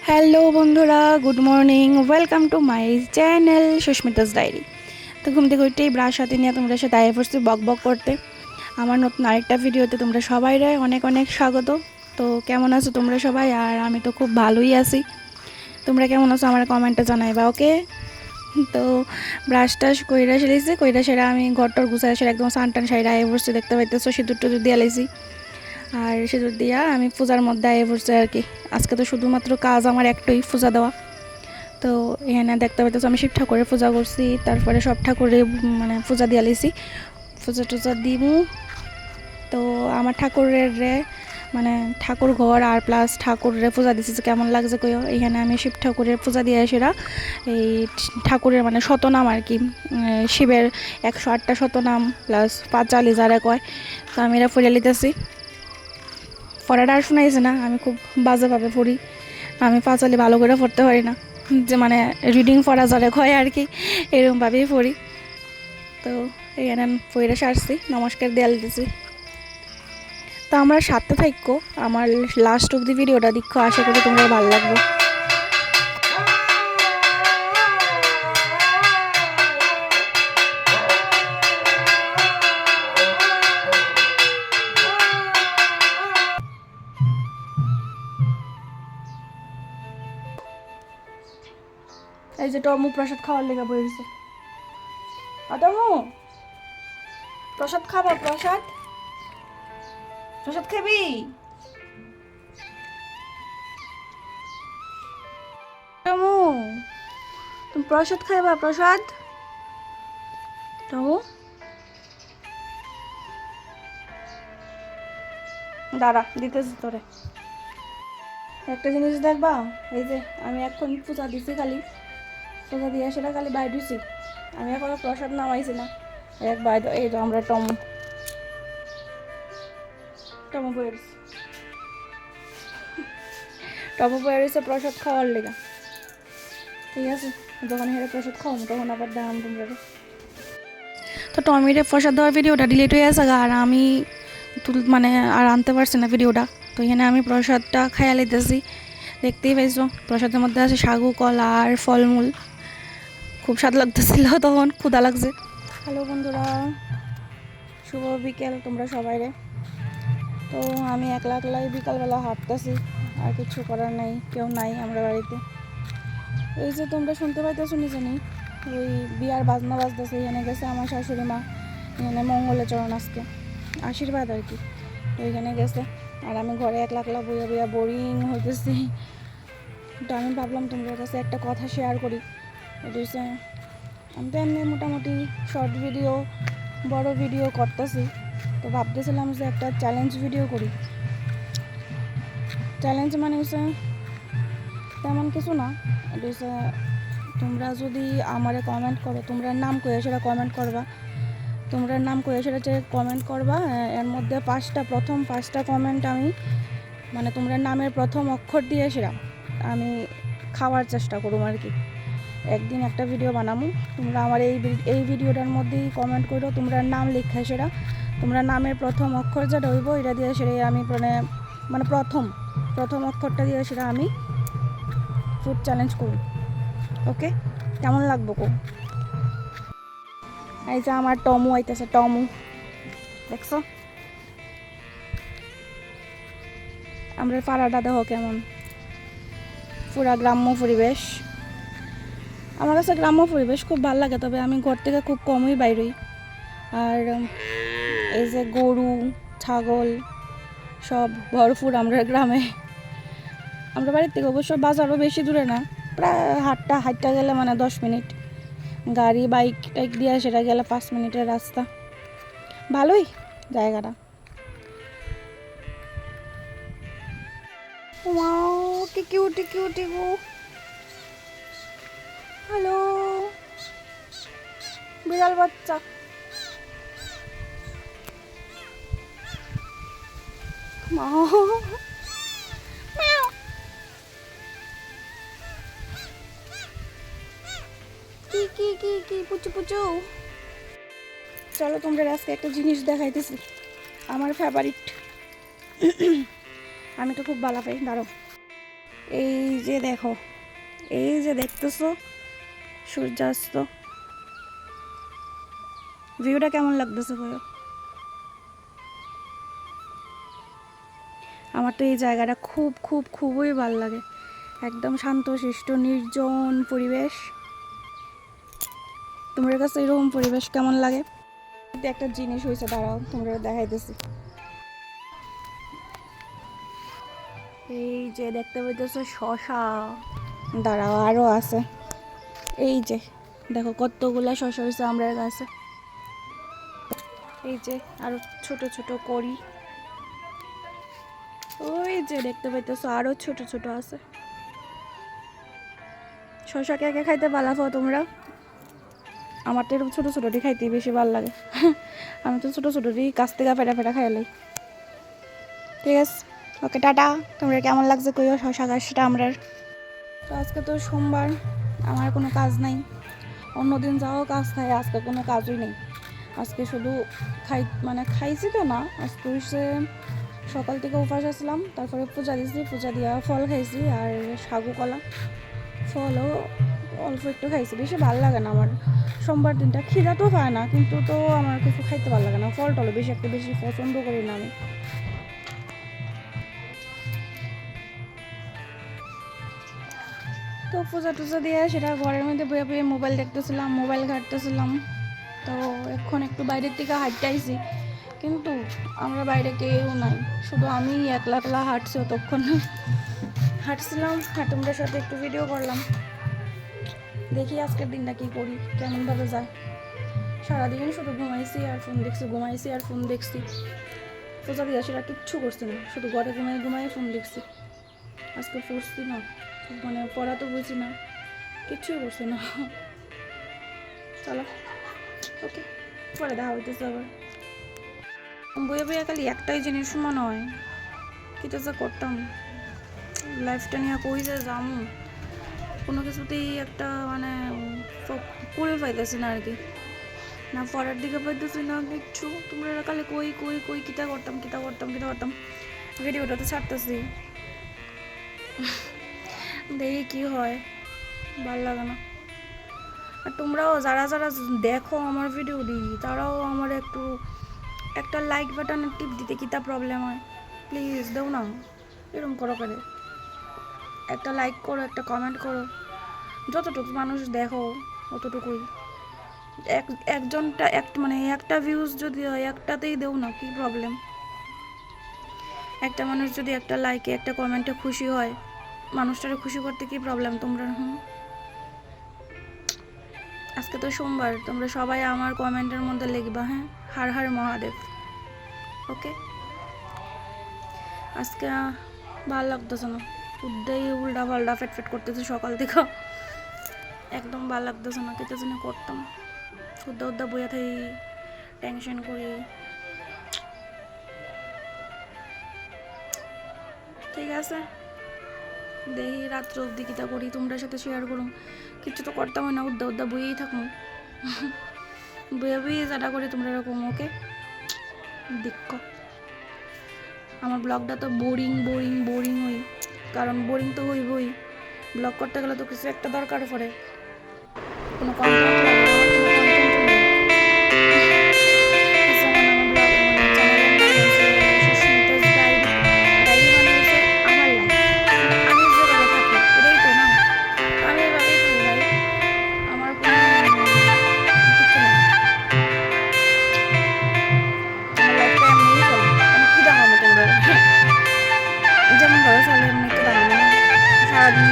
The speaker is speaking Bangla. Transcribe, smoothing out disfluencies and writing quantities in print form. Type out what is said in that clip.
হ্যালো বন্ধুরা, good morning, welcome to my channel Susmita's diary. তো ঘুম থেকে উঠেই ব্রাশ হাতে নিয়ে তোমরা সাথে আয়ে পড়ছি বক বক করতে। আমার নতুন আরেকটা ভিডিওতে তোমরা সবাই অনেক অনেক স্বাগত। তো কেমন আছো তোমরা সবাই? আর আমি তো খুব ভালোই আছি। তোমরা কেমন আছো আমার কমেন্টে জানাইবা, ওকে? তো ব্রাশ টাশ কইরা সেরেছি, কইরা সেরা আমি ঘরটর গুছাই সেরা একদম সানটান সাইডে আয়ে পড়ছি, দেখতে পাইতেছো সিঁদুর টুদুর দিয়ে লাইছি। আর সিঁদুর দিয়া আমি পূজার মধ্যে আয়ে পড়ছি আর কি। আজকে তো শুধুমাত্র কাজ আমার একটাই, পূজা দেওয়া। তো এখানে দেখতে পাইতেছো আমি শিব ঠাকুরের পূজা করছি, তারপরে সব ঠাকুরের মানে পূজা দিয়ে লাইছি, পূজা টুজা দিমু। তো আমার ঠাকুরের মানে ঠাকুর ঘর আর প্লাস ঠাকুরের পূজা দিছি, কেমন লাগছে কইও। এখানে আমি শিব ঠাকুরের পূজা দিয়ে সেরা এই ঠাকুরের মানে শতনাম আর কি, শিবের 108টা শতনাম প্লাস পাঁচালি যারা কয়, তো আমি এরা ফুলে লিতেছি। পড়াটা আর শোনাইছে না, আমি খুব বাজেভাবে পড়ি, আমি পাঁচালি ভালো করে পড়তে পারি না, যে মানে রিডিং পড়া যারে হয় আর কি, এরকমভাবেই পড়ি। তো এখানে পড়ে সারছি, নমস্কার দেয়াল দিছি। তো আমরা সাথে থাকো, আমার লাস্ট অব্দি ভিডিওটা দেখো, আশা করি তোমরা ভালো লাগবে। এই যে টমু প্রসাদ খাওয়ার লেগে বইছে। টমু প্রসাদ খাবা? প্রসাদ প্রসাদ খাবি? টমু তুমি প্রসাদ খাইবা? প্রসাদ টমু দাঁড়া, দিতেছি তোরে একটা জিনিস দেখবা। এই যে আমি এখন পূজা দিছি, খালি পূজা দিয়ে সেটা খালি বাইর দিছি, আমি এখনো প্রসাদ নামাইছি না। এক বাইর এই তো আমরা টমু টমু বয়ে রয়েছি, টমু বয়ে রয়েছে প্রসাদ খাওয়ার লেগা। ঠিক আছে, যখন হেরে প্রসাদ খাওয়াবো তখন আবার দাম তোমরা। তো টমিরে প্রসাদ দেওয়ার ভিডিওটা ডিলিট হয়ে আছে, আর আমি মানে আর আনতে পারছি না ভিডিওটা। তো এখানে আমি প্রসাদটা খাইয়া লইতেছি, দেখতেই পাইছো প্রসাদের মধ্যে আছে সাগু, কলা আর ফলমূল। খুব স্বাদ লাগতেছিল, তখন ক্ষুধা লাগছে। হ্যালো বন্ধুরা, শুভ বিকেল তোমরা সবাই রে। তো আমি একলা একলাই বিকালবেলা হাঁটতেছি, আর কিছু করার নাই, কেউ নাই আমরা বাড়িতে। এই যে তোমরা শুনতে পাইতেছো নিচে নেই, ওই বিয়ার বাজনা বাজতেছে, এখানে গেছে আমার শাশুড়ি মা, এখানে মঙ্গলে চরণ আজকে আশীর্বাদ আর কি, তো ওইখানে গেছে। আর আমি ঘরে একলা একলা বইয়া বইয়া বোরিং হইতেছি। তো আমি ভাবলাম তোমাদের কাছে একটা কথা শেয়ার করি। এটা হচ্ছে, আমি তো এমনি মোটামুটি শর্ট ভিডিও বড় ভিডিও করতেছি, তো ভাবতেছিলাম যে একটা চ্যালেঞ্জ ভিডিও করি। চ্যালেঞ্জ মানে হচ্ছে তেমন কিছু না, এটা হচ্ছে তোমরা যদি আমারে কমেন্ট করো, তোমরা নাম করে সেটা কমেন্ট করবা, তোমরা নাম করে সেটা কমেন্ট করবা। এর মধ্যে প্রথম পাঁচটা কমেন্ট আমি মানে তোমরা নামের প্রথম অক্ষর দিয়ে সেটা আমি খাওয়ার চেষ্টা করুম আর কি। একদিন একটা ভিডিও বানাবো, তোমরা আমার এই ভিডিওটার মধ্যেই কমেন্ট করো, তোমরা নাম লিখা সেটা, তোমরা নামের প্রথম অক্ষর যেটা হইব এটা দিয়ে সেটাই আমি মানে প্রথম অক্ষরটা দিয়ে সেটা আমি ফুড চ্যালেঞ্জ করব। ওকে, কেমন লাগবো কো? এই যে আমার টমু আইতেছে, টমু দেখছো? আমরা পাড়াটা দেখো কেমন, পুরা গ্রাম্য পরিবেশ। আমার কাছে গ্রাম্য পরিবেশ খুব ভালো লাগে, তবে আমি ঘর থেকে খুব কমই বাইরই। আর এই যে গরু ছাগল সব ভরপুর আমরা গ্রামে। আমরা বাড়ির থেকে অবশ্য বাজারও বেশি দূরে না, প্রায় হাঁটটা গেলে মানে 10 মিনিট, গাড়ি বাইক টাইক দিয়ে সেটা গেলে 5 মিনিটের রাস্তা। ভালোই জায়গাটা। ওয়াও কি কিউটি কিউটি গো। হ্যালো বিড়াল বাচ্চা। কি কি কি কি পুচু পুচু। চলো তোমরা আজকে একটা জিনিস দেখাইতেছি, আমার ফেভারিট। আমি তো খুব ভালো পাই, দাঁড়ো। এই যে দেখো, এই যে দেখতেছো সূর্যাস্ত, ভিউটা কেমন লাগতেছে বলো? আমার তো এই জায়গাটা খুব খুব খুবই ভালো লাগে, একদম শান্তশিষ্ট নির্জন পরিবেশ। তোমার কাছে এরকম পরিবেশ কেমন লাগে? একটা জিনিস হয়েছে, দাঁড়াও তোমরা দেখাইতেছি। এই যে দেখতে পাইতেছো শশা, দাঁড়াও আরও আছে। এই যে দেখো কতগুলা শশা হয়েছে আমরা গাছে। এই যে আরো ছোট ছোট করি, ওই যে দেখতে পাইতেছো আরো ছোট ছোট আছে। শশা কে কে খাইতে পালাফো তোমরা? আমার তো এরকম ছোটো ছোটোটি খাইতে বেশি ভালো লাগে। আমি তো ছোটো ছোটোটি কাছ থেকে ফেটা ফেটা খাইলাই। ঠিক আছে, ওকে টাটা। তোমরা কেমন লাগছে কইও শশা গাছটা আমরা। তো আজকে তো সোমবার, আমার কোনো কাজ নাই। অন্যদিন যাও কাজ থাকে, আজকে কোনো কাজই নেই। আজকে শুধু খাইছি তো না, আজকে হচ্ছে সকাল থেকে উপাস আসলাম, তারপরে পূজা দিয়েছি, পূজা দিয়া ফল খাইছি আর সাগু কলা। ফলও অল্প একটু খাইছি, বেশি ভালো লাগে না আমার সোমবার দিনটা। খিদা তো হয় না, কিন্তু তো আমার কিছু খাইতে ভালো লাগে না। ফল টল বেশি পছন্দ করি না আমি। তো পূজা টুজা দিয়ে সেটা ঘরের মধ্যে বয়ে বয়ে মোবাইল দেখতেছিলাম, মোবাইল ঘাঁটতেছিলাম। তো এখন একটু বাইরের থেকে হাঁটতে আইছি, কিন্তু আমরা বাইরে কেউ নাই, শুধু আমি একলা একলা হাঁটছি। তখন হাঁটছিলাম আর তোমাদের সাথে একটু ভিডিও করলাম। দেখি আজকের দিনটা কী করি, কেমনভাবে যায়। সারাদিন শুধু ঘুমাইছি আর ফোন দেখছি, ঘুমাইছি আর ফোন দেখছি। পূজা দিয়ে সেটা কিচ্ছু করছি না, শুধু ঘরে ঘুমাই ফোন দেখছি। আজকে পড়ছি না, পড়া তো বুঝি না, কিচ্ছুই করছি না। চলো ওকে, পরে দেখা হইতেছে আবার। বইয়ে বইয়ে খালি একটাই জিনিস মনে হয়, কিটা যা করতাম লাইফটা নিয়ে, কই যে যামু কোনো কিছুতেই একটা কুল পাইতেছি না আর কি। না পড়ার দিকে পাইতেছি না কিচ্ছু। তোমরা কালে কই কই কই কিতা করতাম ভিডিওটা তো ছাড়তেছি, দেখি কি হয়, ভালো লাগে না। আর তোমরাও যারা যারা দেখো আমার ভিডিও দিই, তারাও আমার একটা লাইক বাটনের টিপ দিতে কিতা প্রবলেম হয়? প্লিজ দাও না, এরকম করো করে। একটা লাইক করো, একটা কমেন্ট করো, যতটুকু মানুষ দেখো অতটুকুই। একজনটা একটা ভিউজ যদি হয়, একটাতেই দেও না, কি প্রবলেম? একটা মানুষ যদি একটা লাইকে একটা কমেন্টে খুশি হয়, মানুষটারে খুশি করতে কি প্রবলেম তোমরা? আজকে তো সোমবার, তোমরা সবাই আমার কমেন্টের মধ্যে লিখবা, হ্যাঁ, হর হর মহাদেব। ওকে, আজকে ভালো লাগতেছে না, উদ্দাই উল্টা পাল্টা ফেট করতেছে সকাল থেকে, একদম ভালো লাগতেছে না। কেটে যেন করতাম, উদ্দা বইয়া থাকি, টেনশন করি। ঠিক আছে, দেখি রাত্র অব্দি কিতা করি, তোমরা সাথে শেয়ার করুন। কিছু তো করতাম না, উদ্দা বইয়েই থাকুন, বইয়ে যাটা করি তোমরা এরকম। ওকে, দেখো আমার ব্লগটা তো বোরিং হই, কারণ বোরিং তো হইবই। ব্লগ করতে গেলে তো কিছু একটা দরকার পড়ে, কোনো কন্টেন্ট লাগে, যেমন ঘরে চলে এমনি তো দাঁড়ানো, সারাদিন